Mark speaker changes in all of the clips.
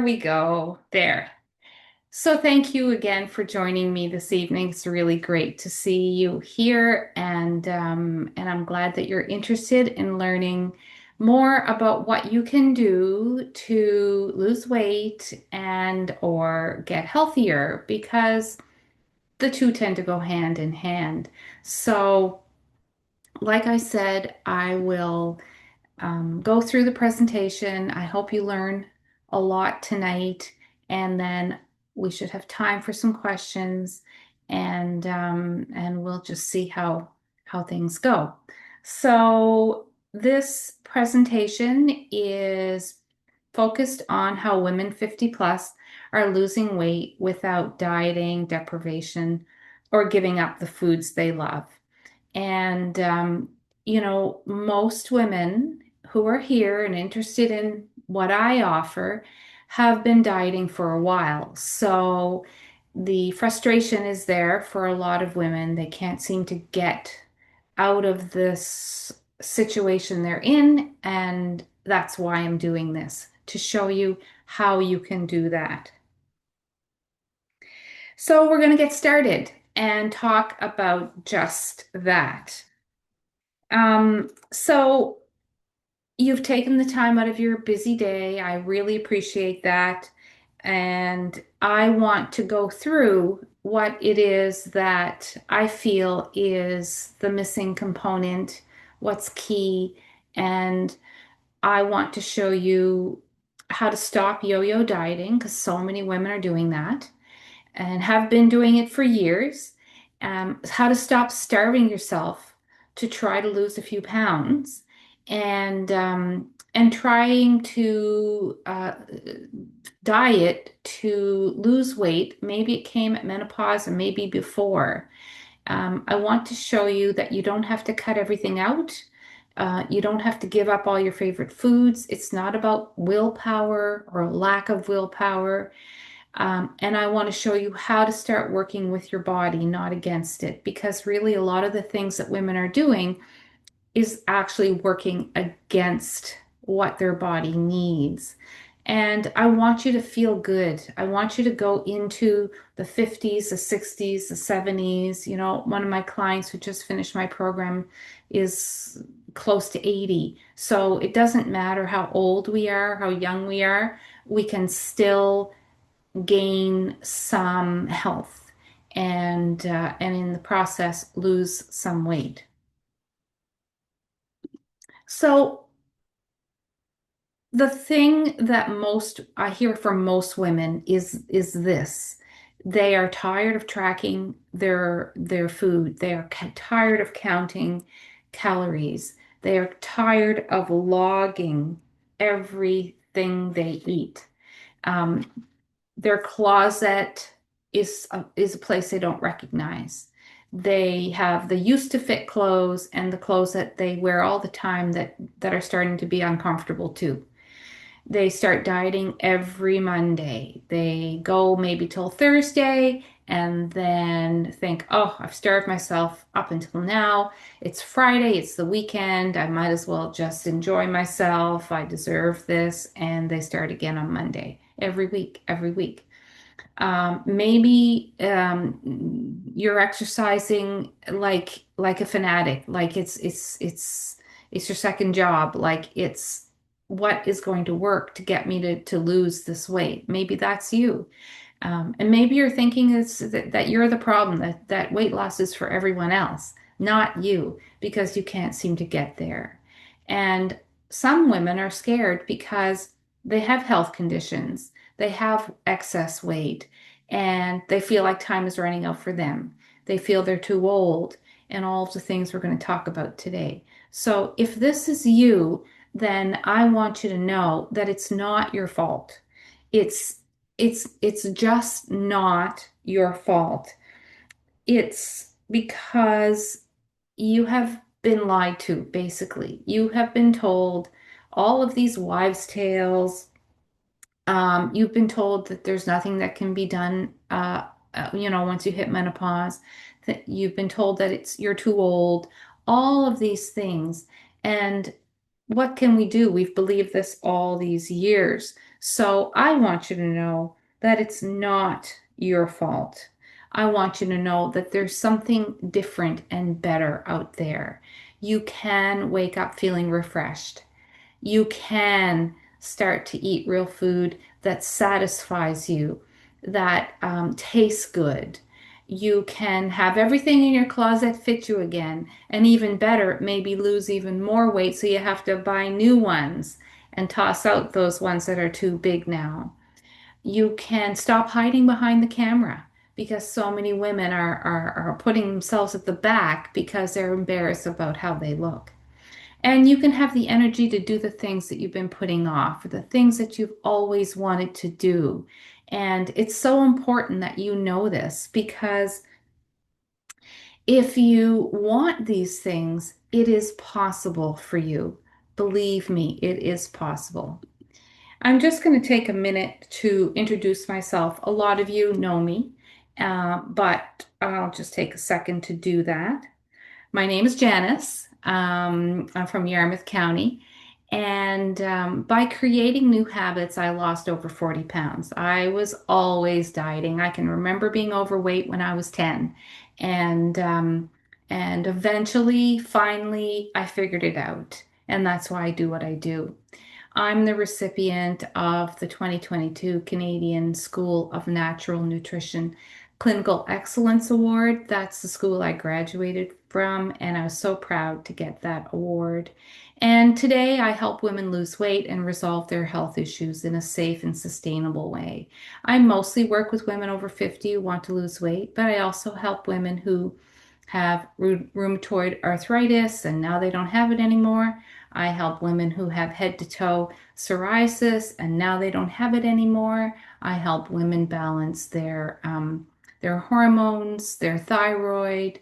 Speaker 1: we go. There. So thank you again for joining me this evening. It's really great to see you here, and I'm glad that you're interested in learning more about what you can do to lose weight and or get healthier because the two tend to go hand in hand. So, like I said, I will go through the presentation. I hope you learn a lot tonight, and then we should have time for some questions, and we'll just see how things go. So this presentation is focused on how women 50 plus are losing weight without dieting, deprivation, or giving up the foods they love. And, most women who are here and interested in what I offer have been dieting for a while. So the frustration is there for a lot of women. They can't seem to get out of this situation they're in. And that's why I'm doing this, to show you how you can do that. So we're going to get started and talk about just that. So you've taken the time out of your busy day. I really appreciate that. And I want to go through what it is that I feel is the missing component, what's key, and I want to show you how to stop yo-yo dieting because so many women are doing that and have been doing it for years. How to stop starving yourself to try to lose a few pounds, and trying to diet to lose weight. Maybe it came at menopause and maybe before. I want to show you that you don't have to cut everything out. You don't have to give up all your favorite foods. It's not about willpower or lack of willpower. And I want to show you how to start working with your body, not against it, because really a lot of the things that women are doing is actually working against what their body needs. And I want you to feel good. I want you to go into the 50s, the 60s, the 70s. One of my clients who just finished my program is close to 80. So it doesn't matter how old we are, how young we are, we can still gain some health and in the process lose some weight. So the thing that most I hear from most women is this. They are tired of tracking their food. They are tired of counting calories. They are tired of logging everything they eat. Um, their closet is a place they don't recognize. They have the used to fit clothes and the clothes that they wear all the time that are starting to be uncomfortable too. They start dieting every Monday. They go maybe till Thursday and then think, oh, I've starved myself up until now. It's Friday, it's the weekend. I might as well just enjoy myself. I deserve this. And they start again on Monday, every week, every week. Maybe you're exercising like a fanatic, like it's your second job, like it's what is going to work to get me to lose this weight. Maybe that's you. And maybe you're thinking that you're the problem, that weight loss is for everyone else, not you, because you can't seem to get there. And some women are scared because they have health conditions, they have excess weight, and they feel like time is running out for them. They feel they're too old, and all of the things we're going to talk about today. So if this is you, then I want you to know that it's not your fault. It's it's just not your fault. It's because you have been lied to, basically. You have been told all of these wives' tales. You've been told that there's nothing that can be done, once you hit menopause, that you've been told that you're too old, all of these things. And what can we do? We've believed this all these years. So I want you to know that it's not your fault. I want you to know that there's something different and better out there. You can wake up feeling refreshed. You can start to eat real food that satisfies you, that tastes good. You can have everything in your closet fit you again, and even better, maybe lose even more weight so you have to buy new ones and toss out those ones that are too big now. You can stop hiding behind the camera because so many women are putting themselves at the back because they're embarrassed about how they look. And you can have the energy to do the things that you've been putting off, or the things that you've always wanted to do. And it's so important that you know this because if you want these things, it is possible for you. Believe me, it is possible. I'm just going to take a minute to introduce myself. A lot of you know me, but I'll just take a second to do that. My name is Janice. I'm from Yarmouth County. And by creating new habits, I lost over 40 pounds. I was always dieting. I can remember being overweight when I was 10. And, um, and eventually, finally, I figured it out. And that's why I do what I do. I'm the recipient of the 2022 Canadian School of Natural Nutrition Clinical Excellence Award. That's the school I graduated from, and I was so proud to get that award. And today I help women lose weight and resolve their health issues in a safe and sustainable way. I mostly work with women over 50 who want to lose weight, but I also help women who have rheumatoid arthritis and now they don't have it anymore. I help women who have head to toe psoriasis and now they don't have it anymore. I help women balance their hormones, their thyroid,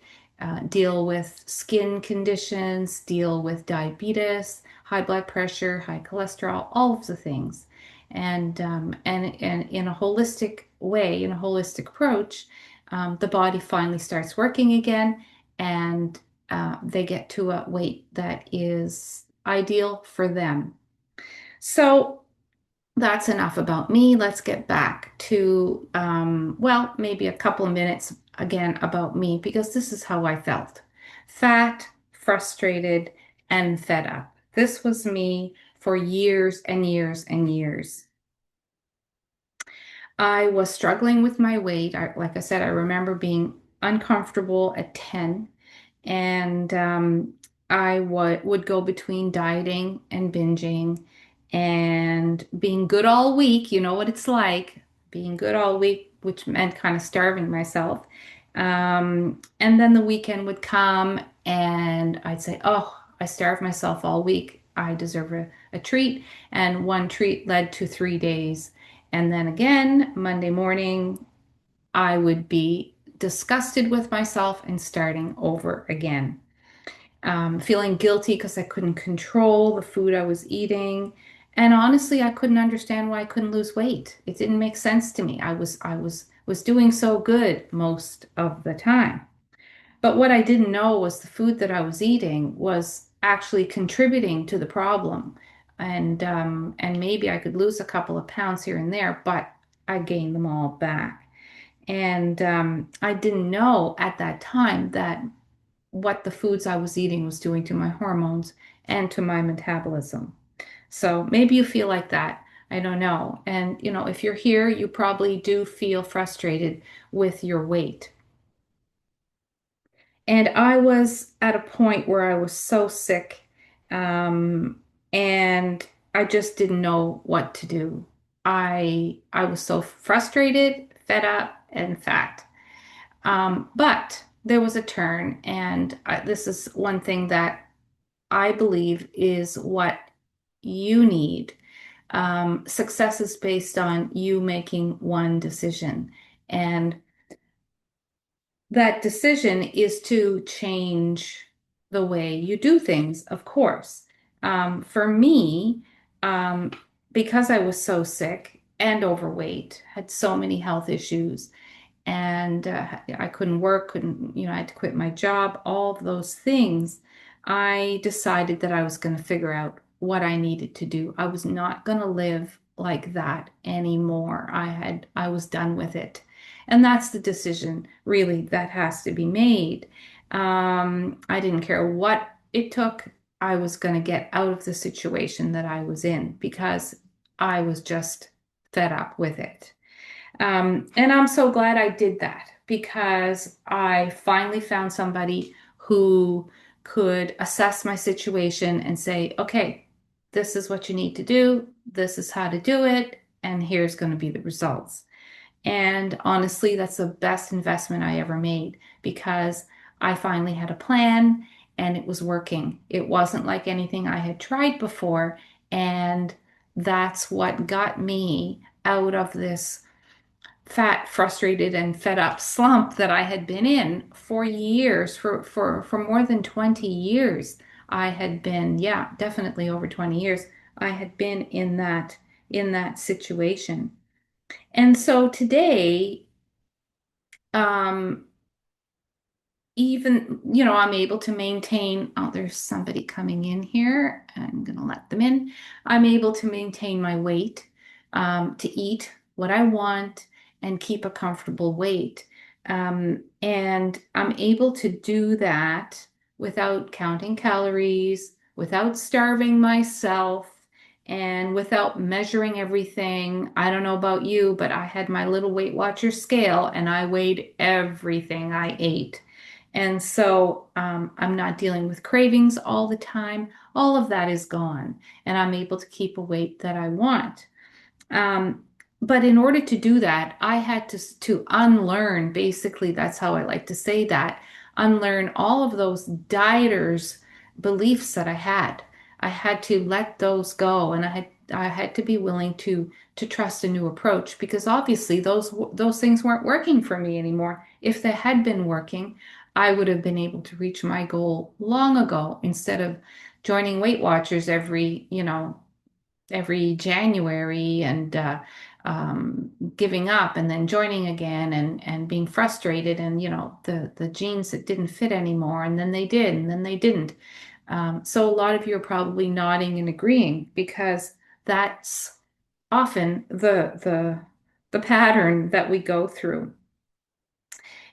Speaker 1: deal with skin conditions, deal with diabetes, high blood pressure, high cholesterol, all of the things. And in a holistic way, in a holistic approach, the body finally starts working again and they get to a weight that is ideal for them. So that's enough about me. Let's get back to, well, maybe a couple of minutes again about me because this is how I felt. Fat, frustrated, and fed up. This was me for years and years and years. I was struggling with my weight. Like I said, I remember being uncomfortable at 10, and I would go between dieting and binging and being good all week. You know what it's like, being good all week, which meant kind of starving myself. And then the weekend would come, and I'd say, oh, I starved myself all week. I deserve a treat. And one treat led to 3 days. And then again, Monday morning, I would be disgusted with myself and starting over again. Feeling guilty because I couldn't control the food I was eating. And honestly, I couldn't understand why I couldn't lose weight. It didn't make sense to me. I was doing so good most of the time. But what I didn't know was the food that I was eating was actually contributing to the problem. And maybe I could lose a couple of pounds here and there, but I gained them all back. And I didn't know at that time that what the foods I was eating was doing to my hormones and to my metabolism. So maybe you feel like that. I don't know. And, if you're here, you probably do feel frustrated with your weight. And I was at a point where I was so sick, and I just didn't know what to do. I was so frustrated, fed up, and fat. But there was a turn, and this is one thing that I believe is what you need. Success is based on you making one decision, and that decision is to change the way you do things, of course. For me, um, because I was so sick and overweight, had so many health issues, and I couldn't work, I had to quit my job, all of those things. I decided that I was going to figure out what I needed to do. I was not going to live like that anymore. I was done with it. And that's the decision really that has to be made. I didn't care what it took. I was going to get out of the situation that I was in because I was just fed up with it. And I'm so glad I did that because I finally found somebody who could assess my situation and say, okay, this is what you need to do, this is how to do it, and here's going to be the results. And honestly, that's the best investment I ever made because I finally had a plan and it was working. It wasn't like anything I had tried before. And that's what got me out of this fat, frustrated, and fed up slump that I had been in for years, for more than 20 years. I had been, yeah, definitely over 20 years. I had been in that situation. And so today, um, even, I'm able to maintain, oh, there's somebody coming in here. I'm going to let them in. I'm able to maintain my weight, to eat what I want and keep a comfortable weight. And I'm able to do that without counting calories, without starving myself, and without measuring everything. I don't know about you, but I had my little Weight Watcher scale and I weighed everything I ate. And so I'm not dealing with cravings all the time. All of that is gone, and I'm able to keep a weight that I want. Um, but in order to do that, I had to unlearn, basically, that's how I like to say that, unlearn all of those dieters' beliefs that I had. I had to let those go, and I had to be willing to trust a new approach because obviously those things weren't working for me anymore. If they had been working, I would have been able to reach my goal long ago instead of joining Weight Watchers every January and giving up and then joining again and being frustrated and the jeans that didn't fit anymore and then they did and then they didn't. So a lot of you are probably nodding and agreeing because that's often the pattern that we go through.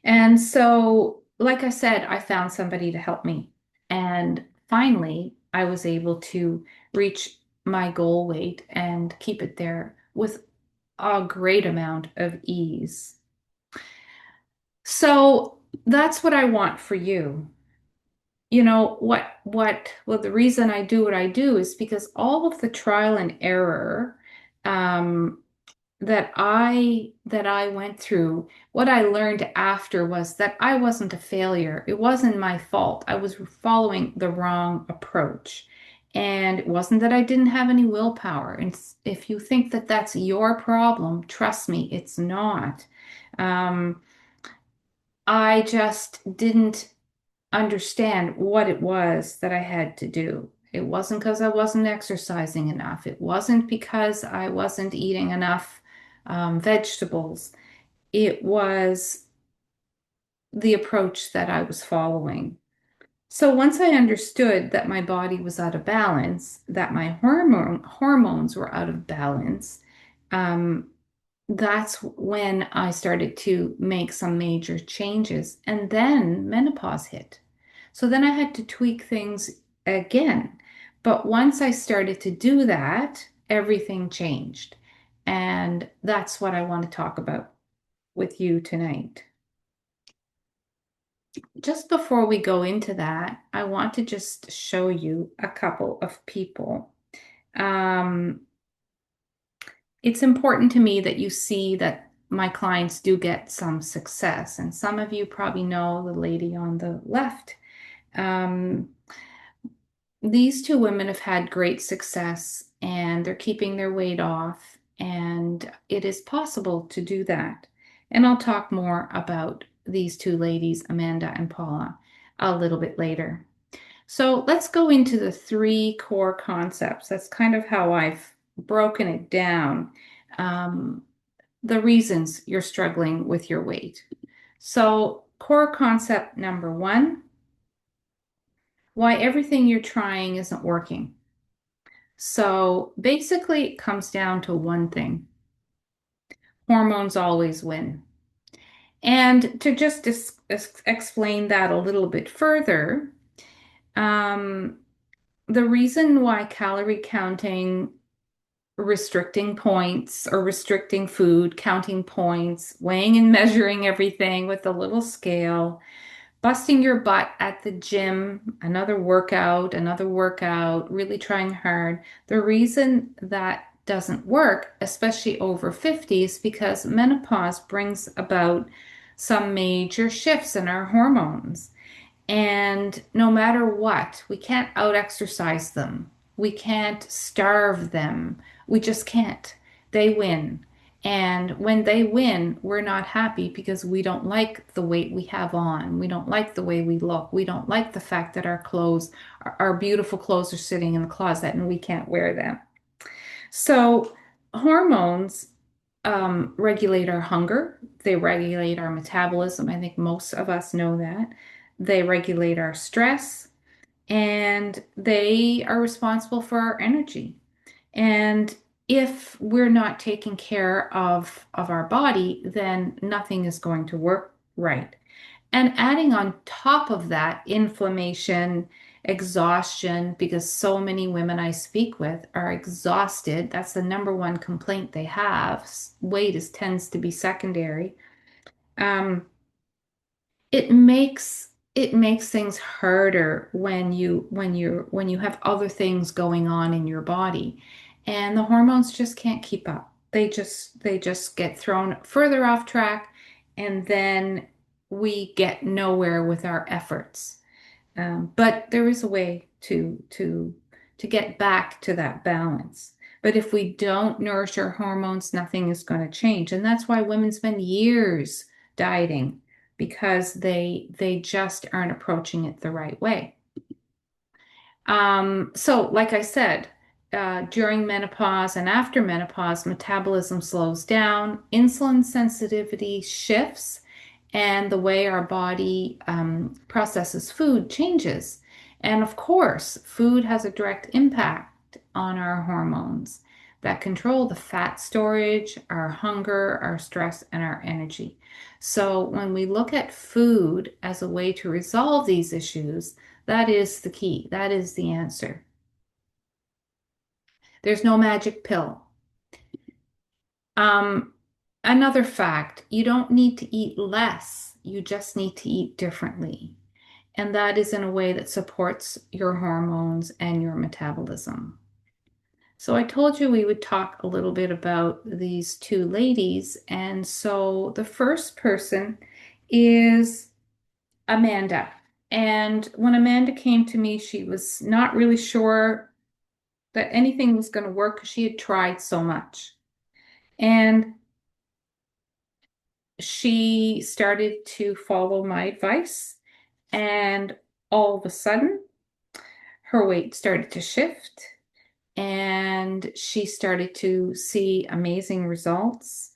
Speaker 1: And so, like I said, I found somebody to help me. And finally, I was able to reach my goal weight and keep it there with a great amount of ease. So that's what I want for you. Well, the reason I do what I do is because all of the trial and error, um, that I went through, what I learned after was that I wasn't a failure. It wasn't my fault. I was following the wrong approach. And it wasn't that I didn't have any willpower. And if you think that that's your problem, trust me, it's not. Um, I just didn't understand what it was that I had to do. It wasn't because I wasn't exercising enough. It wasn't because I wasn't eating enough vegetables. It was the approach that I was following. So once I understood that my body was out of balance, that my hormones were out of balance, um, that's when I started to make some major changes. And then menopause hit. So then I had to tweak things again. But once I started to do that, everything changed. And that's what I want to talk about with you tonight. Just before we go into that, I want to just show you a couple of people. Um, it's important to me that you see that my clients do get some success. And some of you probably know the lady on the left. Um, these two women have had great success and they're keeping their weight off, and it is possible to do that. And I'll talk more about these two ladies, Amanda and Paula, a little bit later. So let's go into the three core concepts. That's kind of how I've broken it down. Um, the reasons you're struggling with your weight. So, core concept number one, why everything you're trying isn't working. So basically, it comes down to one thing: hormones always win. And to just explain that a little bit further, um, the reason why calorie counting, restricting points or restricting food, counting points, weighing and measuring everything with a little scale, busting your butt at the gym, another workout, really trying hard. The reason that doesn't work, especially over 50, is because menopause brings about some major shifts in our hormones. And no matter what, we can't out exercise them. We can't starve them. We just can't. They win. And when they win, we're not happy because we don't like the weight we have on. We don't like the way we look. We don't like the fact that our clothes, our beautiful clothes, are sitting in the closet and we can't wear them. So, hormones regulate our hunger, they regulate our metabolism. I think most of us know that. They regulate our stress, and they are responsible for our energy. And if we're not taking care of our body, then nothing is going to work right. And adding on top of that, inflammation, exhaustion, because so many women I speak with are exhausted. That's the number one complaint they have. Weight tends to be secondary. Um, it makes things harder when you have other things going on in your body, and the hormones just can't keep up. They just get thrown further off track, and then we get nowhere with our efforts. But there is a way to get back to that balance. But if we don't nourish our hormones, nothing is going to change. And that's why women spend years dieting, because they just aren't approaching it the right way. So like I said, during menopause and after menopause, metabolism slows down, insulin sensitivity shifts, and the way our body processes food changes. And of course, food has a direct impact on our hormones that control the fat storage, our hunger, our stress, and our energy. So when we look at food as a way to resolve these issues, that is the key. That is the answer. There's no magic pill. Um, Another fact, you don't need to eat less. You just need to eat differently. And that is in a way that supports your hormones and your metabolism. So I told you we would talk a little bit about these two ladies. And so the first person is Amanda. And when Amanda came to me, she was not really sure that anything was going to work because she had tried so much. And she started to follow my advice, and all of a sudden, her weight started to shift, and she started to see amazing results.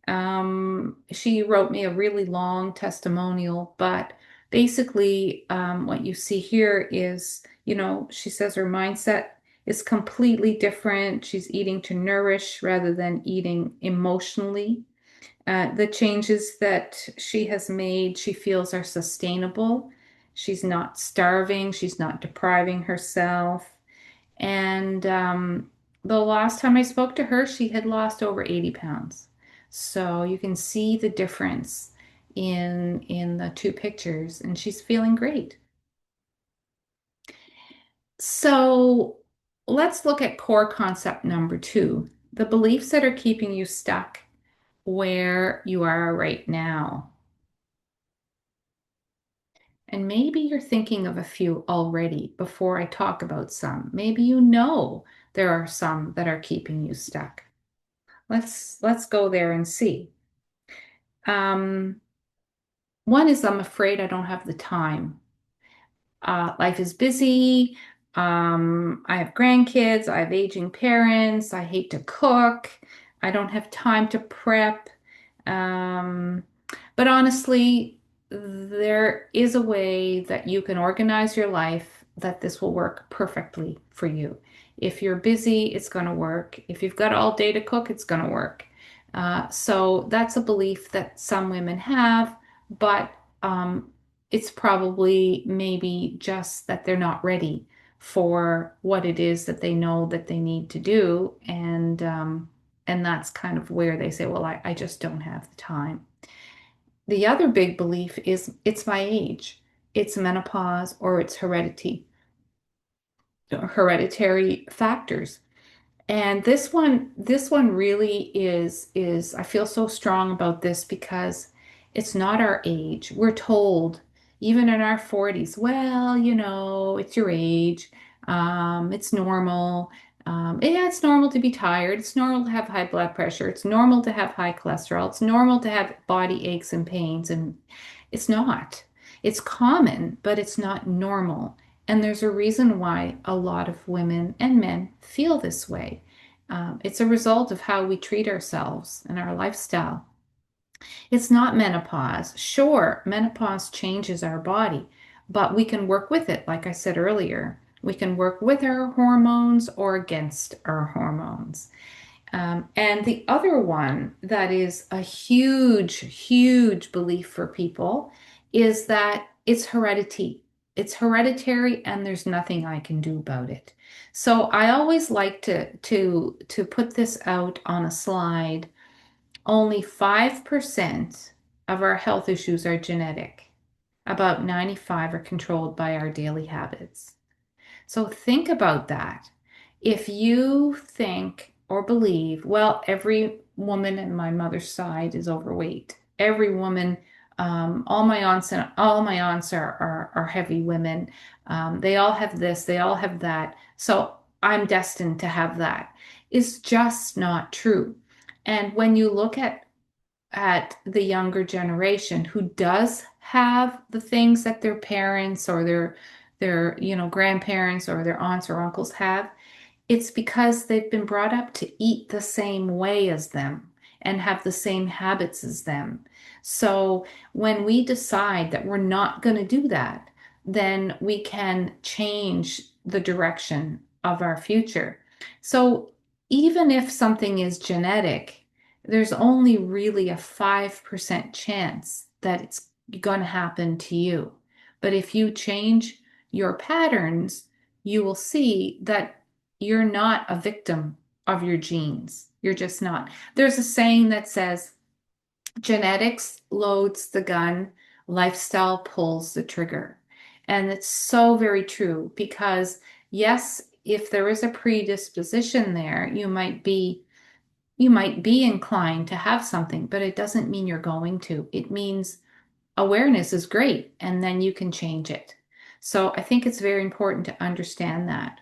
Speaker 1: She wrote me a really long testimonial, but basically, what you see here is, she says her mindset is completely different. She's eating to nourish rather than eating emotionally. The changes that she has made, she feels are sustainable. She's not starving, she's not depriving herself. And the last time I spoke to her, she had lost over 80 pounds. So you can see the difference in the two pictures, and she's feeling great. So let's look at core concept number two, the beliefs that are keeping you stuck where you are right now. And maybe you're thinking of a few already before I talk about some. Maybe you know there are some that are keeping you stuck. Let's go there and see. Um, One is I'm afraid I don't have the time. Life is busy. I have grandkids. I have aging parents. I hate to cook. I don't have time to prep. Um, but honestly, there is a way that you can organize your life that this will work perfectly for you. If you're busy, it's going to work. If you've got all day to cook, it's going to work. So that's a belief that some women have, but um, it's probably maybe just that they're not ready for what it is that they know that they need to do, and that's kind of where they say, well, I just don't have the time. The other big belief is it's my age, it's menopause, or it's hereditary factors. And this one really is I feel so strong about this because it's not our age. We're told, even in our 40s, well, it's your age. It's normal. Yeah, it's normal to be tired. It's normal to have high blood pressure. It's normal to have high cholesterol. It's normal to have body aches and pains. And it's not. It's common, but it's not normal. And there's a reason why a lot of women and men feel this way. It's a result of how we treat ourselves and our lifestyle. It's not menopause. Sure, menopause changes our body, but we can work with it, like I said earlier. We can work with our hormones or against our hormones. And the other one that is a huge, huge belief for people is that it's heredity. It's hereditary and there's nothing I can do about it. So I always like to put this out on a slide. Only 5% of our health issues are genetic. About 95 are controlled by our daily habits. So think about that. If you think or believe, well, every woman in my mother's side is overweight. Every woman, all my aunts are heavy women. They all have this, they all have that. So I'm destined to have that. Is just not true. And when you look at the younger generation who does have the things that their parents or their grandparents or their aunts or uncles have, it's because they've been brought up to eat the same way as them and have the same habits as them. So when we decide that we're not going to do that, then we can change the direction of our future. So even if something is genetic, there's only really a 5% chance that it's going to happen to you. But if you change your patterns, you will see that you're not a victim of your genes. You're just not. There's a saying that says, genetics loads the gun, lifestyle pulls the trigger. And it's so very true because, yes, if there is a predisposition there, you might be inclined to have something, but it doesn't mean you're going to. It means awareness is great, and then you can change it. So I think it's very important to understand that.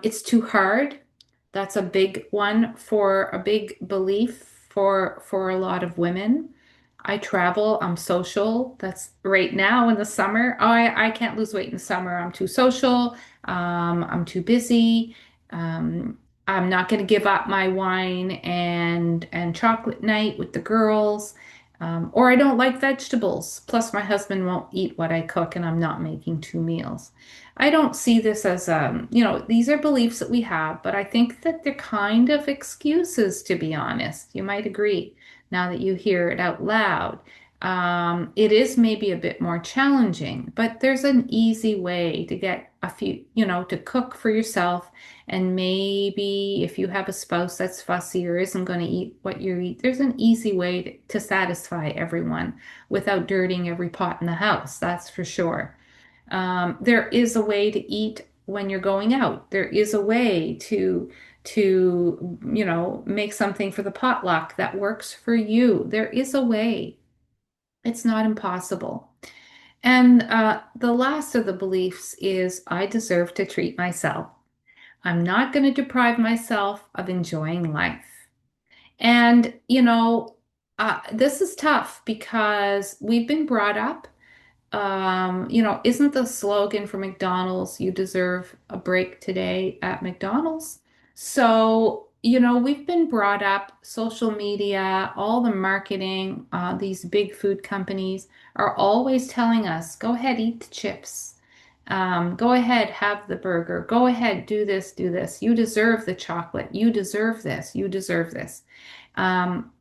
Speaker 1: It's too hard. That's a big one for a big belief for a lot of women. I travel, I'm social. That's right now in the summer. Oh, I can't lose weight in the summer. I'm too social. I'm too busy. I'm not going to give up my wine and chocolate night with the girls. Or I don't like vegetables. Plus, my husband won't eat what I cook, and I'm not making two meals. I don't see this as, these are beliefs that we have, but I think that they're kind of excuses, to be honest. You might agree now that you hear it out loud. It is maybe a bit more challenging, but there's an easy way to get a few, to cook for yourself. And maybe if you have a spouse that's fussy or isn't going to eat what you eat, there's an easy way to satisfy everyone without dirtying every pot in the house. That's for sure. There is a way to eat when you're going out. There is a way to make something for the potluck that works for you. There is a way. It's not impossible. And the last of the beliefs is I deserve to treat myself. I'm not going to deprive myself of enjoying life. And, this is tough because we've been brought up isn't the slogan for McDonald's, you deserve a break today at McDonald's? So, we've been brought up, social media, all the marketing, these big food companies are always telling us, go ahead, eat the chips. Go ahead, have the burger. Go ahead, do this, do this. You deserve the chocolate. You deserve this. You deserve this.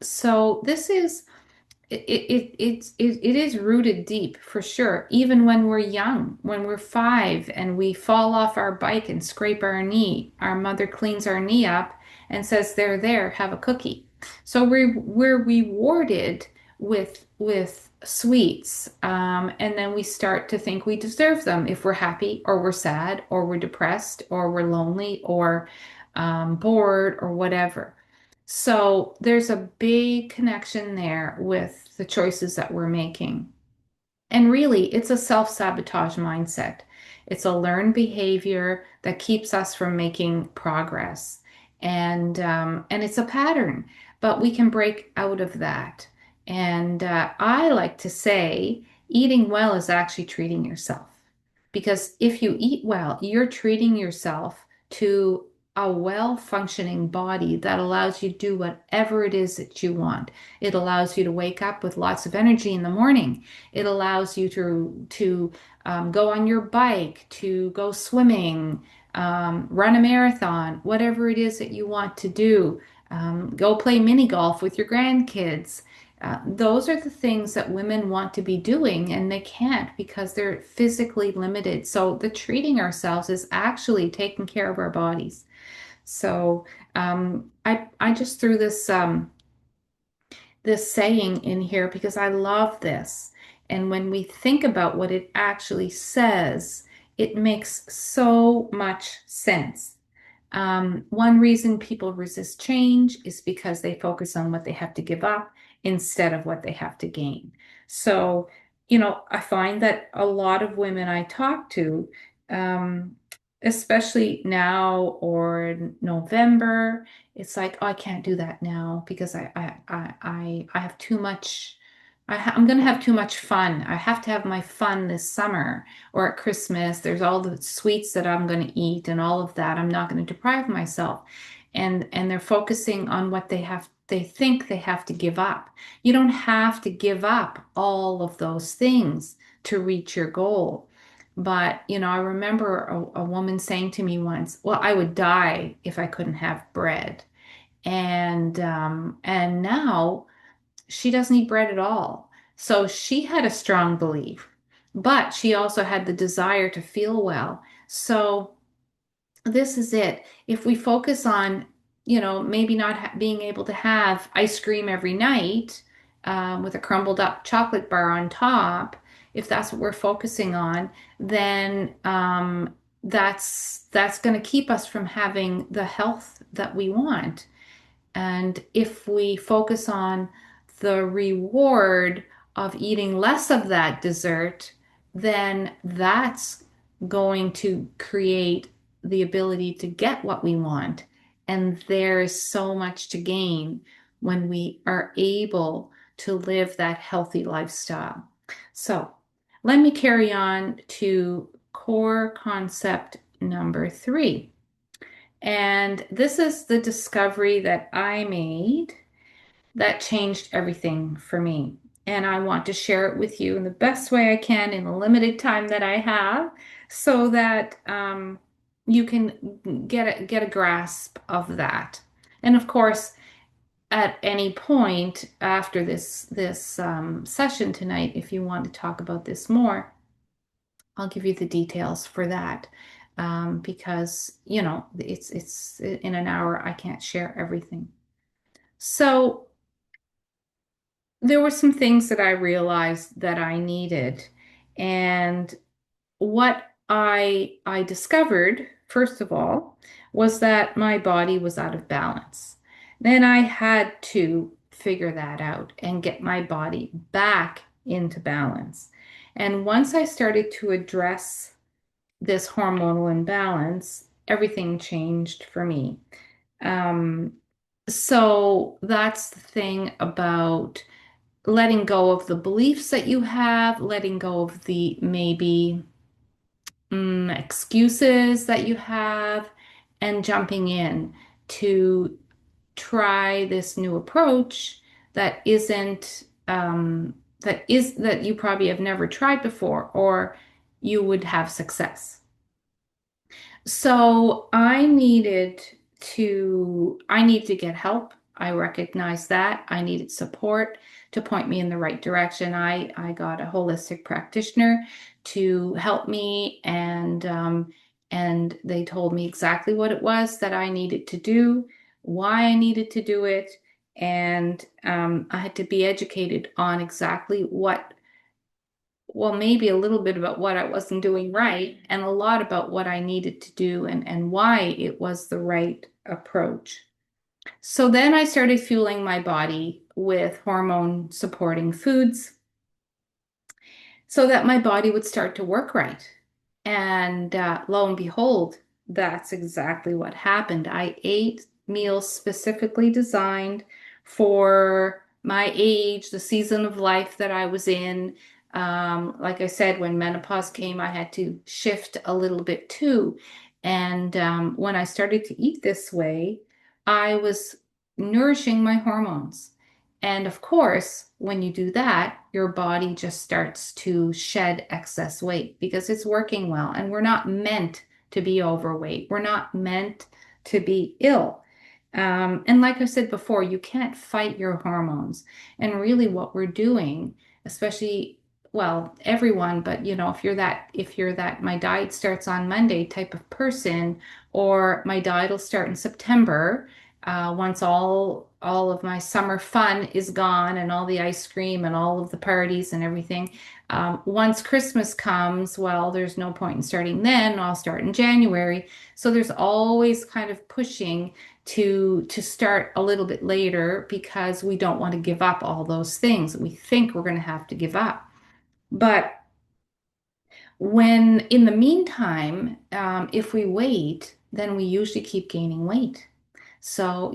Speaker 1: So this is it is rooted deep for sure. Even when we're young, when we're 5 and we fall off our bike and scrape our knee, our mother cleans our knee up and says, there, have a cookie. So we're rewarded with sweets, and then we start to think we deserve them if we're happy or we're sad or we're depressed or we're lonely or bored or whatever. So there's a big connection there with the choices that we're making. And really, it's a self-sabotage mindset. It's a learned behavior that keeps us from making progress. And it's a pattern, but we can break out of that. And I like to say eating well is actually treating yourself. Because if you eat well, you're treating yourself to a well-functioning body that allows you to do whatever it is that you want. It allows you to wake up with lots of energy in the morning. It allows you to go on your bike, to go swimming, run a marathon, whatever it is that you want to do. Go play mini golf with your grandkids. Those are the things that women want to be doing, and they can't because they're physically limited. So the treating ourselves is actually taking care of our bodies. So I just threw this saying in here because I love this. And when we think about what it actually says, it makes so much sense. One reason people resist change is because they focus on what they have to give up instead of what they have to gain. So, I find that a lot of women I talk to, um, especially now or in November, it's like, oh, I can't do that now because I have too much. I'm going to have too much fun. I have to have my fun this summer or at Christmas. There's all the sweets that I'm going to eat and all of that. I'm not going to deprive myself. And they're focusing on what they think they have to give up. You don't have to give up all of those things to reach your goal. But, I remember a woman saying to me once, well, I would die if I couldn't have bread. And now she doesn't eat bread at all. So she had a strong belief, but she also had the desire to feel well. So this is it. If we focus on, maybe not being able to have ice cream every night with a crumbled up chocolate bar on top, if that's what we're focusing on, then that's going to keep us from having the health that we want. And if we focus on the reward of eating less of that dessert, then that's going to create the ability to get what we want. And there is so much to gain when we are able to live that healthy lifestyle. So let me carry on to core concept number 3. And this is the discovery that I made that changed everything for me. And I want to share it with you in the best way I can in the limited time that I have so that you can get a grasp of that. And of course, at any point after this session tonight, if you want to talk about this more, I'll give you the details for that. Because it's in an hour I can't share everything. So there were some things that I realized that I needed, and what I discovered first of all was that my body was out of balance. Then I had to figure that out and get my body back into balance. And once I started to address this hormonal imbalance, everything changed for me. Um, so that's the thing about letting go of the beliefs that you have, letting go of the maybe excuses that you have, and jumping in to try this new approach that isn't that you probably have never tried before, or you would have success. So I needed to get help. I recognized that. I needed support to point me in the right direction. I got a holistic practitioner to help me, and they told me exactly what it was that I needed to do, why I needed to do it, and I had to be educated on exactly what, well, maybe a little bit about what I wasn't doing right, and a lot about what I needed to do, and why it was the right approach. So then I started fueling my body with hormone supporting foods so that my body would start to work right. And lo and behold, that's exactly what happened. I ate meals specifically designed for my age, the season of life that I was in. Like I said, when menopause came, I had to shift a little bit too. And when I started to eat this way, I was nourishing my hormones. And of course, when you do that, your body just starts to shed excess weight because it's working well. And we're not meant to be overweight. We're not meant to be ill. And like I said before, you can't fight your hormones. And really, what we're doing, especially, well, everyone, but if you're that my diet starts on Monday type of person, or my diet will start in September, once all of my summer fun is gone and all the ice cream and all of the parties and everything. Once Christmas comes, well, there's no point in starting then. I'll start in January. So there's always kind of pushing to start a little bit later because we don't want to give up all those things that we think we're going to have to give up. But when in the meantime, if we wait, then we usually keep gaining weight. So,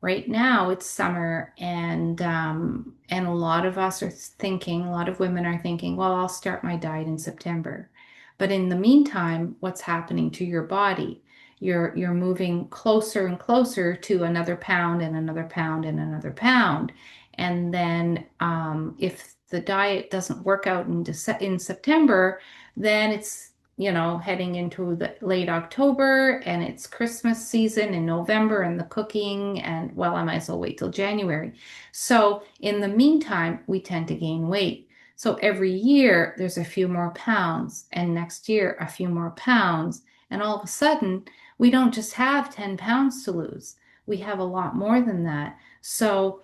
Speaker 1: right now it's summer, and a lot of us are thinking, a lot of women are thinking, well, I'll start my diet in September. But in the meantime, what's happening to your body? You're moving closer and closer to another pound and another pound and another pound. And then if the diet doesn't work out in September, then it's heading into the late October, and it's Christmas season in November and the cooking, and well, I might as well wait till January. So in the meantime, we tend to gain weight. So every year there's a few more pounds, and next year a few more pounds, and all of a sudden we don't just have 10 pounds to lose. We have a lot more than that. So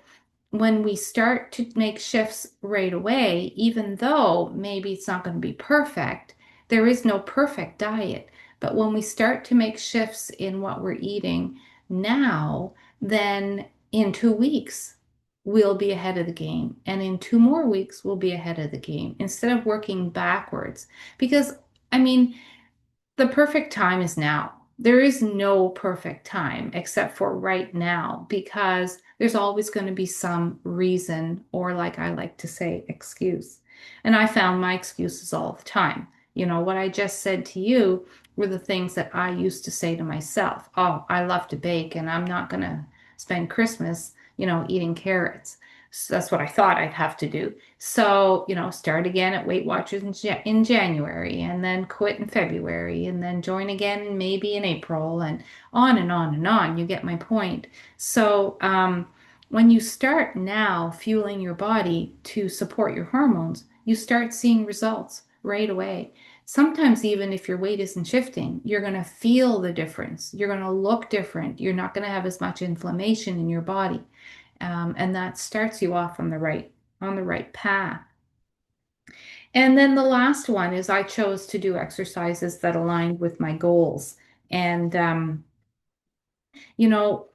Speaker 1: when we start to make shifts right away, even though maybe it's not going to be perfect, there is no perfect diet. But when we start to make shifts in what we're eating now, then in 2 weeks, we'll be ahead of the game. And in 2 more weeks, we'll be ahead of the game instead of working backwards. Because, I mean, the perfect time is now. There is no perfect time except for right now because there's always going to be some reason, or like I like to say, excuse. And I found my excuses all the time. What I just said to you were the things that I used to say to myself. Oh, I love to bake and I'm not going to spend Christmas, eating carrots. So that's what I thought I'd have to do. So, start again at Weight Watchers in January, and then quit in February, and then join again maybe in April, and on and on and on. You get my point. So, when you start now fueling your body to support your hormones, you start seeing results right away. Sometimes, even if your weight isn't shifting, you're going to feel the difference. You're going to look different. You're not going to have as much inflammation in your body. And that starts you off on the right path. And then the last one is I chose to do exercises that aligned with my goals. And you know,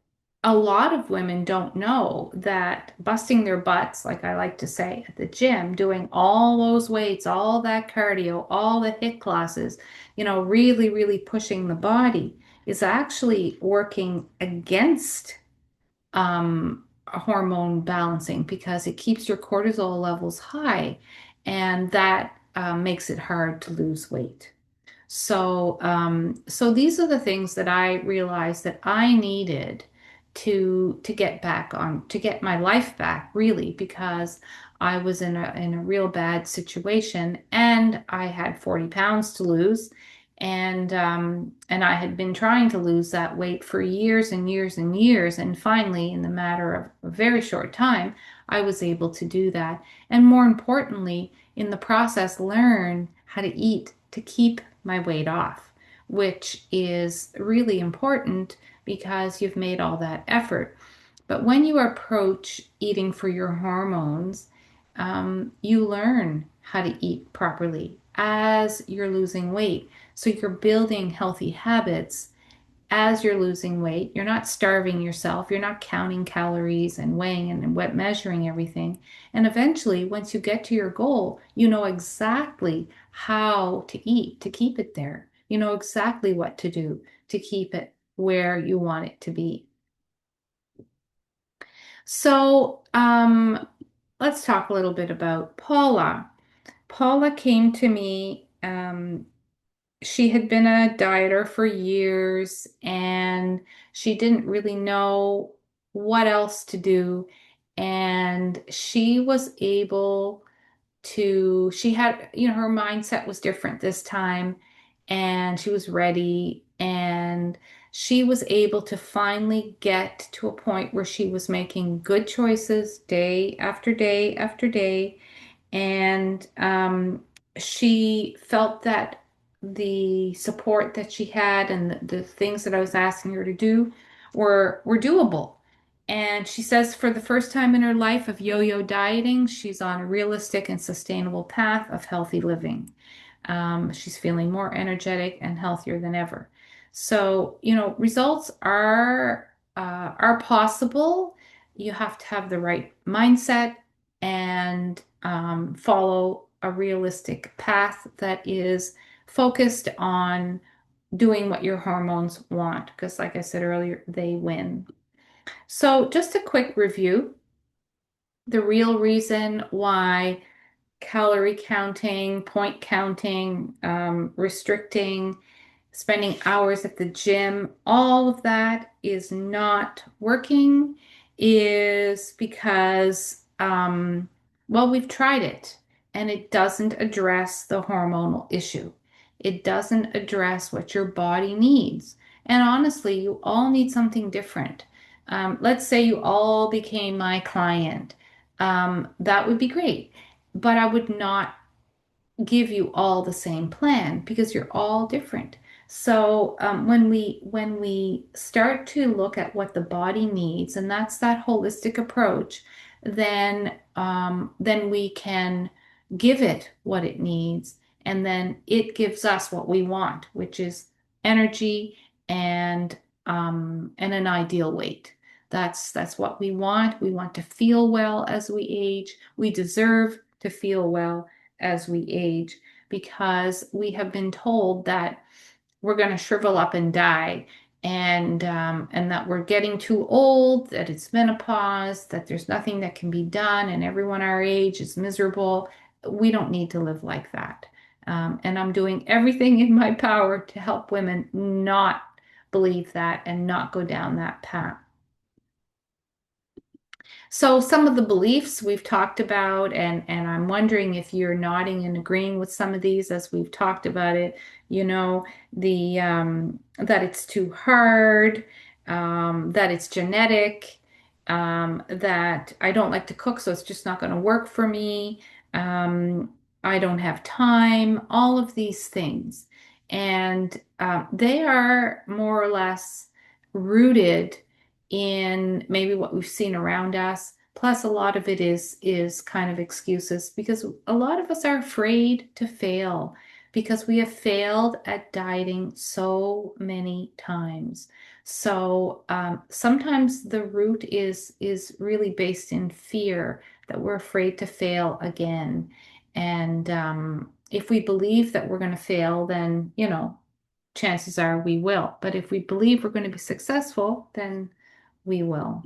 Speaker 1: a lot of women don't know that busting their butts, like I like to say, at the gym, doing all those weights, all that cardio, all the HIIT classes, really, really pushing the body is actually working against hormone balancing because it keeps your cortisol levels high, and that makes it hard to lose weight. So these are the things that I realized that I needed to get back on, to get my life back, really, because I was in a real bad situation, and I had 40 pounds to lose. And I had been trying to lose that weight for years and years and years. And finally, in the matter of a very short time, I was able to do that. And more importantly, in the process, learn how to eat to keep my weight off, which is really important because you've made all that effort. But when you approach eating for your hormones, you learn how to eat properly as you're losing weight. So you're building healthy habits as you're losing weight. You're not starving yourself. You're not counting calories and weighing and measuring everything. And eventually, once you get to your goal, you know exactly how to eat to keep it there. You know exactly what to do to keep it where you want it to be. So, let's talk a little bit about Paula. Paula came to me. She had been a dieter for years and she didn't really know what else to do. And she was able she had, her mindset was different this time, and she was ready, and she was able to finally get to a point where she was making good choices day after day after day. And she felt that the support that she had and the things that I was asking her to do were doable. And she says for the first time in her life of yo-yo dieting, she's on a realistic and sustainable path of healthy living. She's feeling more energetic and healthier than ever. So, results are possible. You have to have the right mindset and follow a realistic path that is focused on doing what your hormones want, because, like I said earlier, they win. So, just a quick review. The real reason why calorie counting, point counting, restricting, spending hours at the gym, all of that is not working is because, well, we've tried it and it doesn't address the hormonal issue. It doesn't address what your body needs. And honestly, you all need something different. Let's say you all became my client. That would be great, but I would not give you all the same plan because you're all different. So when we start to look at what the body needs, and that's that holistic approach, then we can give it what it needs, and then it gives us what we want, which is energy and an ideal weight. That's what we want. We want to feel well as we age. We deserve to feel well as we age because we have been told that we're going to shrivel up and die, and that we're getting too old, that it's menopause, that there's nothing that can be done, and everyone our age is miserable. We don't need to live like that. And I'm doing everything in my power to help women not believe that and not go down that path. So some of the beliefs we've talked about, and I'm wondering if you're nodding and agreeing with some of these as we've talked about it, the that it's too hard, that it's genetic, that I don't like to cook, so it's just not going to work for me. Um, I don't have time, all of these things. And they are more or less rooted in maybe what we've seen around us. Plus, a lot of it is kind of excuses because a lot of us are afraid to fail because we have failed at dieting so many times. So sometimes the root is really based in fear that we're afraid to fail again. And if we believe that we're going to fail, then chances are we will. But if we believe we're going to be successful, then we will.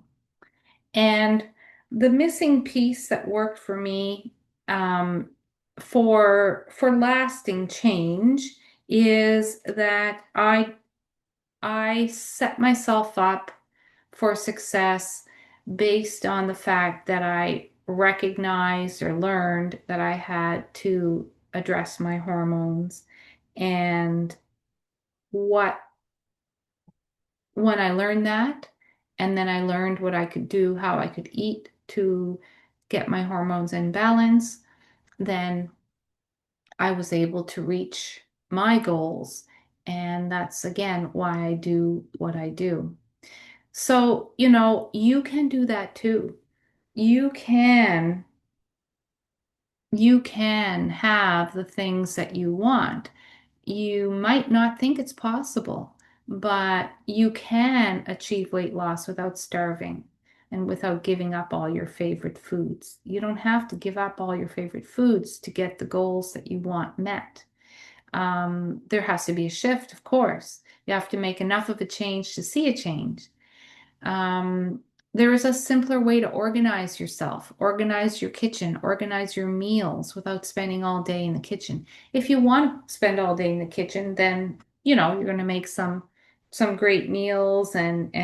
Speaker 1: And the missing piece that worked for me for lasting change is that I set myself up for success based on the fact that I recognized or learned that I had to address my hormones. And what, when I learned that, and then I learned what I could do, how I could eat to get my hormones in balance, then I was able to reach my goals. And that's again why I do what I do. So, you can do that too. You can you can have the things that you want. You might not think it's possible, but you can achieve weight loss without starving and without giving up all your favorite foods. You don't have to give up all your favorite foods to get the goals that you want met. There has to be a shift, of course. You have to make enough of a change to see a change. Um, there is a simpler way to organize yourself, organize your kitchen, organize your meals without spending all day in the kitchen. If you want to spend all day in the kitchen, then you're going to make some great meals and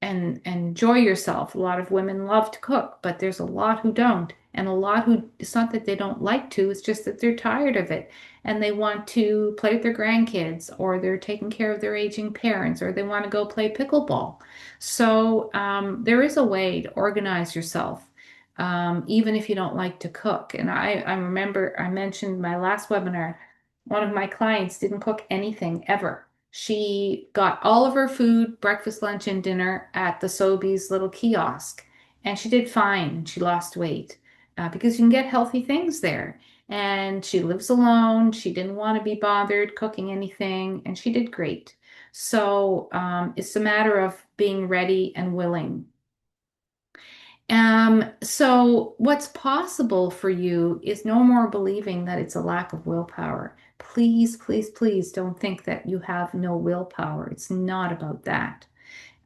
Speaker 1: enjoy yourself. A lot of women love to cook, but there's a lot who don't. And a lot who, it's not that they don't like to, it's just that they're tired of it and they want to play with their grandkids or they're taking care of their aging parents or they want to go play pickleball. So there is a way to organize yourself. Even if you don't like to cook. And I remember I mentioned my last webinar, one of my clients didn't cook anything ever. She got all of her food, breakfast, lunch, and dinner at the Sobeys little kiosk, and she did fine. She lost weight because you can get healthy things there. And she lives alone. She didn't want to be bothered cooking anything, and she did great. So it's a matter of being ready and willing. So what's possible for you is no more believing that it's a lack of willpower. Please, please, please don't think that you have no willpower. It's not about that.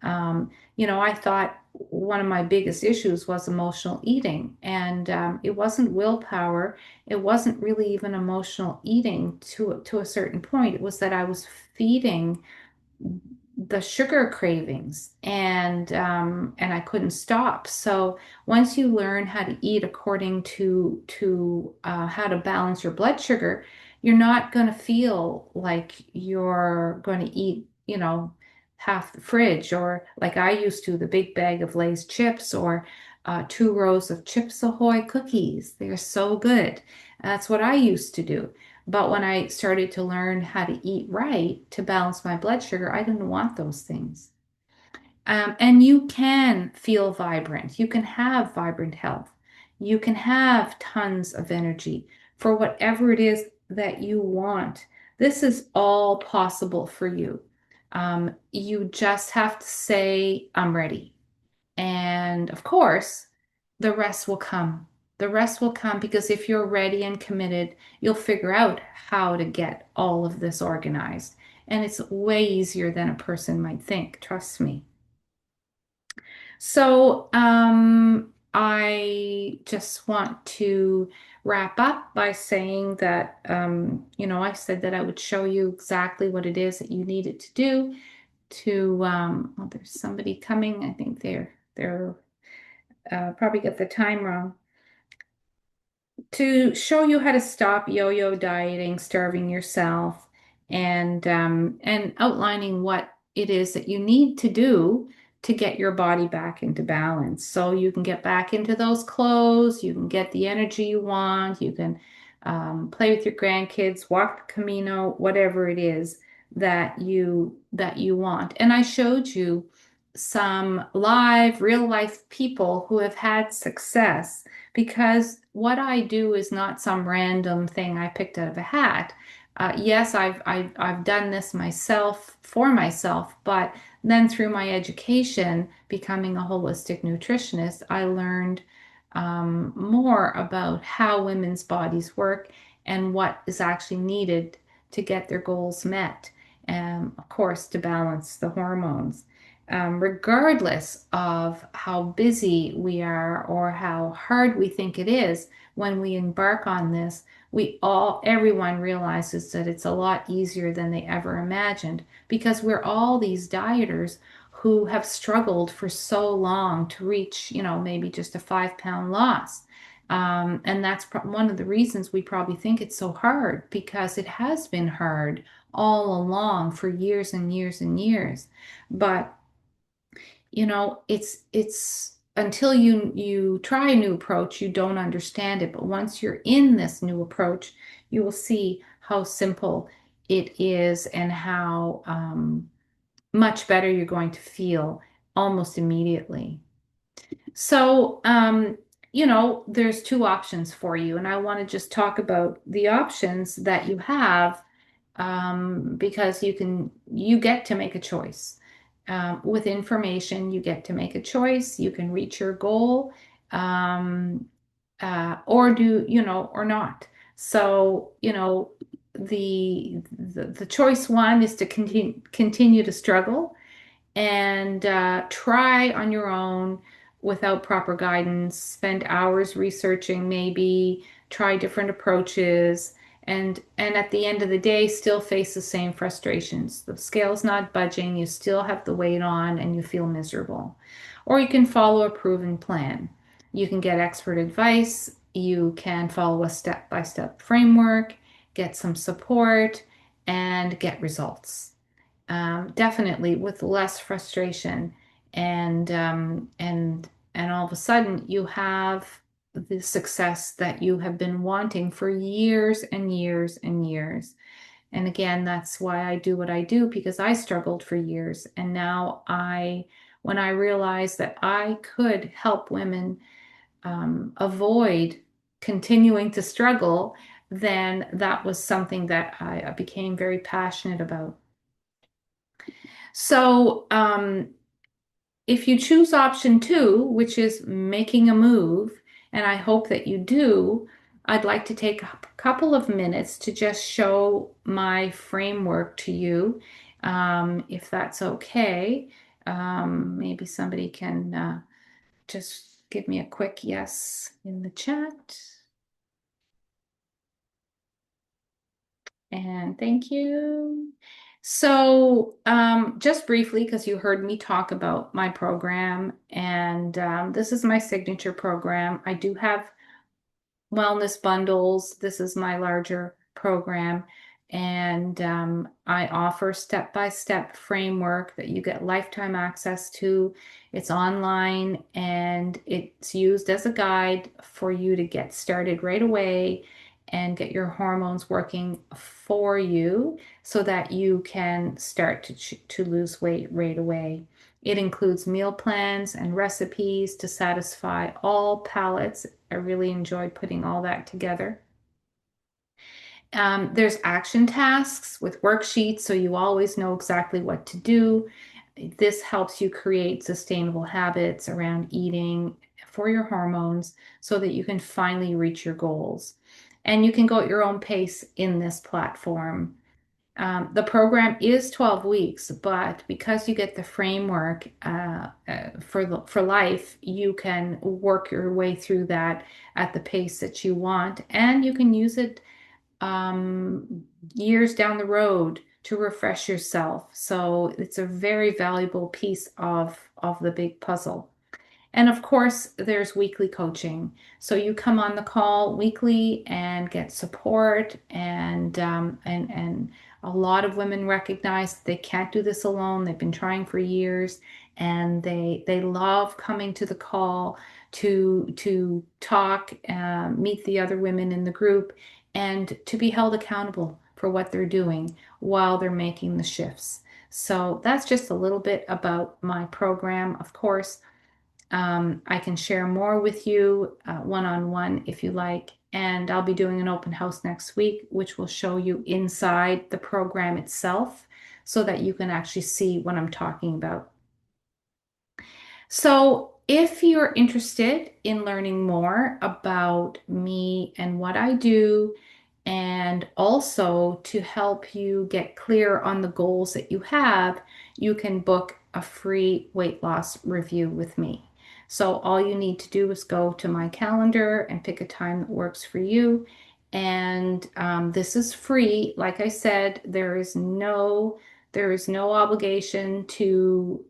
Speaker 1: I thought one of my biggest issues was emotional eating, and it wasn't willpower. It wasn't really even emotional eating to a certain point. It was that I was feeding the sugar cravings and I couldn't stop. So once you learn how to eat according to how to balance your blood sugar, you're not going to feel like you're going to eat, half the fridge or like I used to, the big bag of Lay's chips or 2 rows of Chips Ahoy cookies. They're so good. That's what I used to do. But when I started to learn how to eat right to balance my blood sugar, I didn't want those things. And you can feel vibrant. You can have vibrant health. You can have tons of energy for whatever it is that you want. This is all possible for you. You just have to say, I'm ready. And of course, the rest will come. The rest will come because if you're ready and committed, you'll figure out how to get all of this organized. And it's way easier than a person might think, trust me. So, I just want to wrap up by saying that, I said that I would show you exactly what it is that you needed to do to, oh, there's somebody coming. I think they're probably get the time wrong, to show you how to stop yo-yo dieting, starving yourself, and outlining what it is that you need to do to get your body back into balance. So you can get back into those clothes, you can get the energy you want, you can play with your grandkids, walk the Camino, whatever it is that you want. And I showed you some live, real life people who have had success because what I do is not some random thing I picked out of a hat. Yes, I've done this myself for myself, but then through my education, becoming a holistic nutritionist, I learned more about how women's bodies work and what is actually needed to get their goals met, and of course, to balance the hormones. Regardless of how busy we are or how hard we think it is, when we embark on this, everyone realizes that it's a lot easier than they ever imagined because we're all these dieters who have struggled for so long to reach, maybe just a 5 pound loss. And that's one of the reasons we probably think it's so hard because it has been hard all along for years and years and years. But it's until you try a new approach, you don't understand it. But once you're in this new approach, you will see how simple it is and how much better you're going to feel almost immediately. So, there's two options for you, and I want to just talk about the options that you have because you get to make a choice. With information, you get to make a choice. You can reach your goal, um, or not. So, the choice one is to continue to struggle and try on your own without proper guidance, spend hours researching, maybe try different approaches, and at the end of the day still face the same frustrations. The scale's not budging, you still have the weight on and you feel miserable. Or you can follow a proven plan. You can get expert advice, you can follow a step-by-step framework, get some support, and get results. Definitely with less frustration and all of a sudden you have the success that you have been wanting for years and years and years. And again, that's why I do what I do because I struggled for years. And now when I realized that I could help women avoid continuing to struggle, then that was something that I became very passionate about. So, if you choose option two, which is making a move, and I hope that you do, I'd like to take a couple of minutes to just show my framework to you, if that's okay. Maybe somebody can just give me a quick yes in the chat. And thank you. So, just briefly, because you heard me talk about my program, and this is my signature program. I do have wellness bundles. This is my larger program. And I offer step-by-step framework that you get lifetime access to. It's online and it's used as a guide for you to get started right away and get your hormones working for you so that you can start to lose weight right away. It includes meal plans and recipes to satisfy all palates. I really enjoyed putting all that together. There's action tasks with worksheets, so you always know exactly what to do. This helps you create sustainable habits around eating for your hormones so that you can finally reach your goals. And you can go at your own pace in this platform. The program is 12 weeks, but because you get the framework for life, you can work your way through that at the pace that you want, and you can use it years down the road to refresh yourself. So it's a very valuable piece of the big puzzle. And of course, there's weekly coaching. So you come on the call weekly and get support, and a lot of women recognize that they can't do this alone. They've been trying for years, and they love coming to the call to talk, meet the other women in the group, and to be held accountable for what they're doing while they're making the shifts. So that's just a little bit about my program. Of course, I can share more with you one-on-one if you like. And I'll be doing an open house next week, which will show you inside the program itself so that you can actually see what I'm talking about. So, if you're interested in learning more about me and what I do, and also to help you get clear on the goals that you have, you can book a free weight loss review with me. So, all you need to do is go to my calendar and pick a time that works for you. And this is free. Like I said, there is no There is no obligation to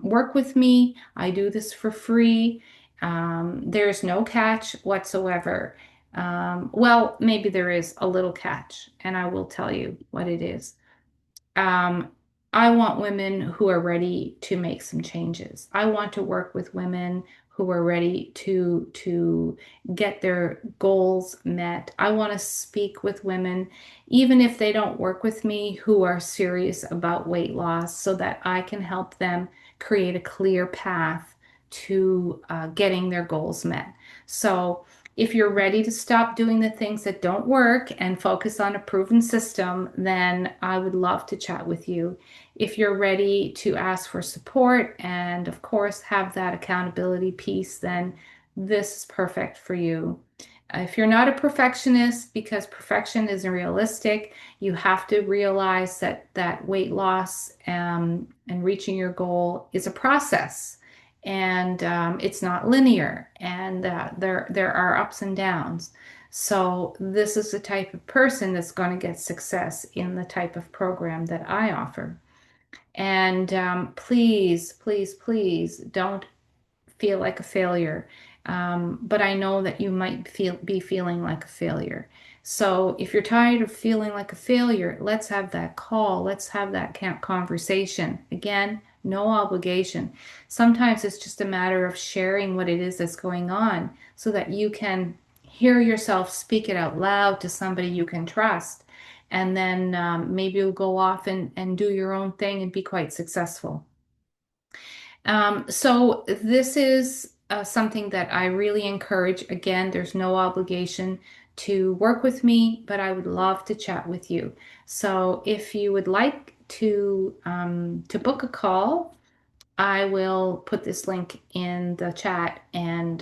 Speaker 1: work with me. I do this for free. There's no catch whatsoever. Well, maybe there is a little catch, and I will tell you what it is. Um, I want women who are ready to make some changes. I want to work with women who are ready to get their goals met. I want to speak with women, even if they don't work with me, who are serious about weight loss, so that I can help them create a clear path to getting their goals met. So if you're ready to stop doing the things that don't work and focus on a proven system, then I would love to chat with you. If you're ready to ask for support and, of course, have that accountability piece, then this is perfect for you. If you're not a perfectionist, because perfection isn't realistic, you have to realize that weight loss and reaching your goal is a process, and it's not linear, and there are ups and downs. So this is the type of person that's going to get success in the type of program that I offer. And please, please, please don't feel like a failure. But I know that you might be feeling like a failure. So if you're tired of feeling like a failure, let's have that call. Let's have that conversation. Again, no obligation. Sometimes it's just a matter of sharing what it is that's going on so that you can hear yourself speak it out loud to somebody you can trust. And then maybe you'll go off and do your own thing and be quite successful. So this is something that I really encourage. Again, there's no obligation to work with me, but I would love to chat with you. So if you would like to book a call, I will put this link in the chat, and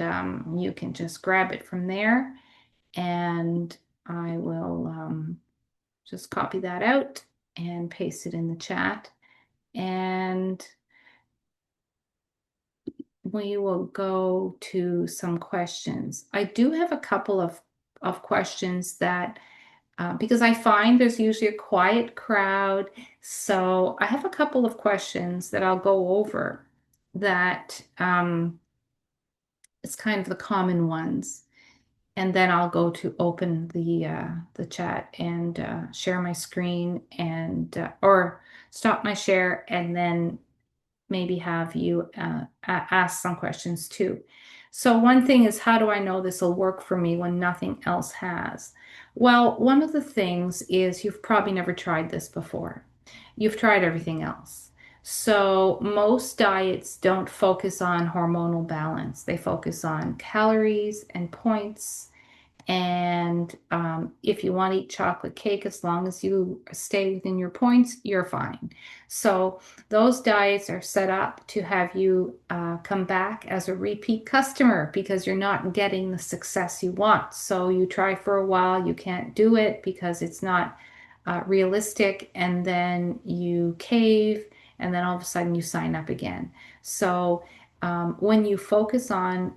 Speaker 1: you can just grab it from there. And I will just copy that out and paste it in the chat. And we will go to some questions. I do have a couple of questions that, because I find there's usually a quiet crowd. So I have a couple of questions that I'll go over that it's kind of the common ones. And then I'll go to open the chat and share my screen, and or stop my share and then maybe have you ask some questions too. So one thing is, how do I know this will work for me when nothing else has? Well, one of the things is you've probably never tried this before. You've tried everything else. So most diets don't focus on hormonal balance. They focus on calories and points, and if you want to eat chocolate cake, as long as you stay within your points, you're fine. So those diets are set up to have you come back as a repeat customer because you're not getting the success you want. So you try for a while, you can't do it because it's not realistic, and then you cave, and then all of a sudden you sign up again. So when you focus on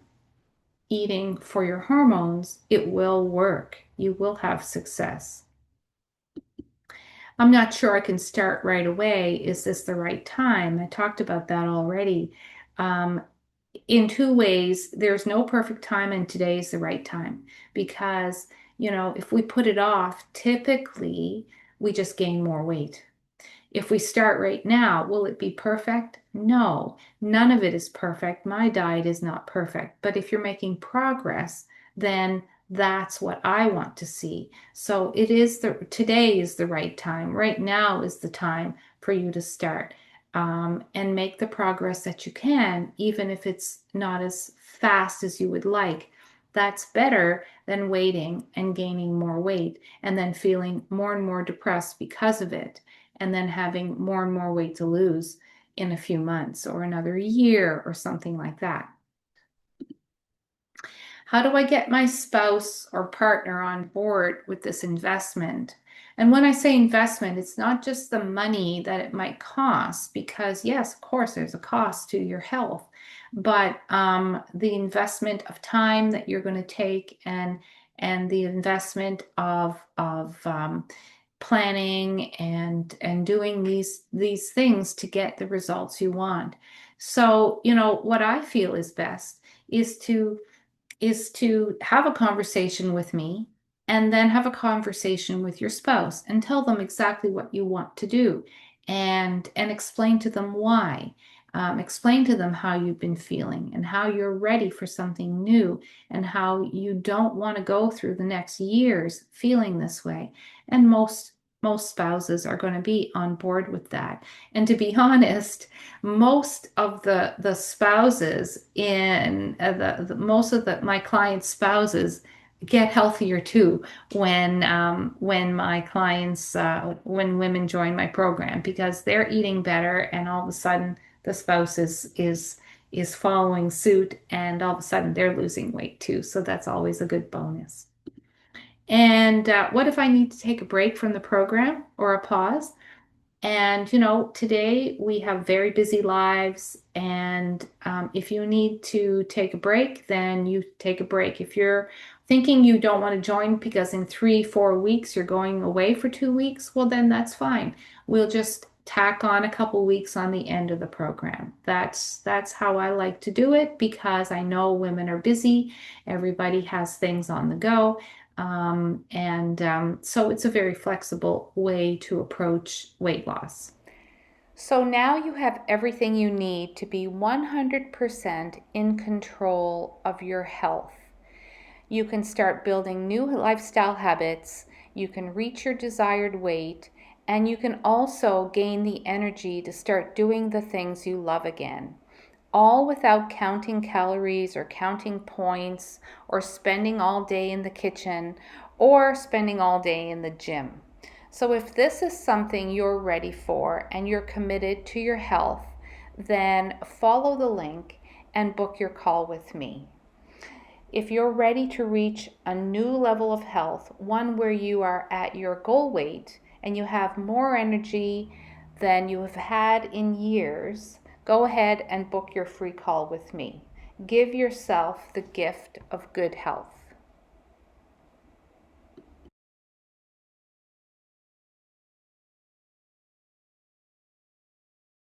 Speaker 1: eating for your hormones, it will work. You will have success. I'm not sure I can start right away. Is this the right time? I talked about that already. Um, in two ways, there's no perfect time, and today is the right time because, if we put it off, typically we just gain more weight. If we start right now, will it be perfect? No, none of it is perfect. My diet is not perfect. But if you're making progress, then that's what I want to see. So today is the right time. Right now is the time for you to start and make the progress that you can, even if it's not as fast as you would like. That's better than waiting and gaining more weight and then feeling more and more depressed because of it, and then having more and more weight to lose in a few months or another year or something like that. How do I get my spouse or partner on board with this investment? And when I say investment, it's not just the money that it might cost, because yes, of course, there's a cost to your health, but the investment of time that you're going to take, and the investment of planning and doing these things to get the results you want. So, what I feel is best is to have a conversation with me and then have a conversation with your spouse and tell them exactly what you want to do and explain to them why. Explain to them how you've been feeling and how you're ready for something new and how you don't want to go through the next years feeling this way. And most spouses are going to be on board with that. And to be honest, most of the spouses in most of my clients' spouses get healthier too when my clients when women join my program because they're eating better and all of a sudden the spouse is following suit and all of a sudden they're losing weight too. So that's always a good bonus. And what if I need to take a break from the program or a pause? And, today we have very busy lives. And if you need to take a break, then you take a break. If you're thinking you don't want to join because in 3, 4 weeks you're going away for 2 weeks, well, then that's fine. We'll just tack on a couple weeks on the end of the program. That's how I like to do it because I know women are busy. Everybody has things on the go. And so it's a very flexible way to approach weight loss. So now you have everything you need to be 100% in control of your health. You can start building new lifestyle habits, you can reach your desired weight, and you can also gain the energy to start doing the things you love again, all without counting calories or counting points or spending all day in the kitchen or spending all day in the gym. So if this is something you're ready for and you're committed to your health, then follow the link and book your call with me. If you're ready to reach a new level of health, one where you are at your goal weight and you have more energy than you have had in years, go ahead and book your free call with me. Give yourself the gift of good health.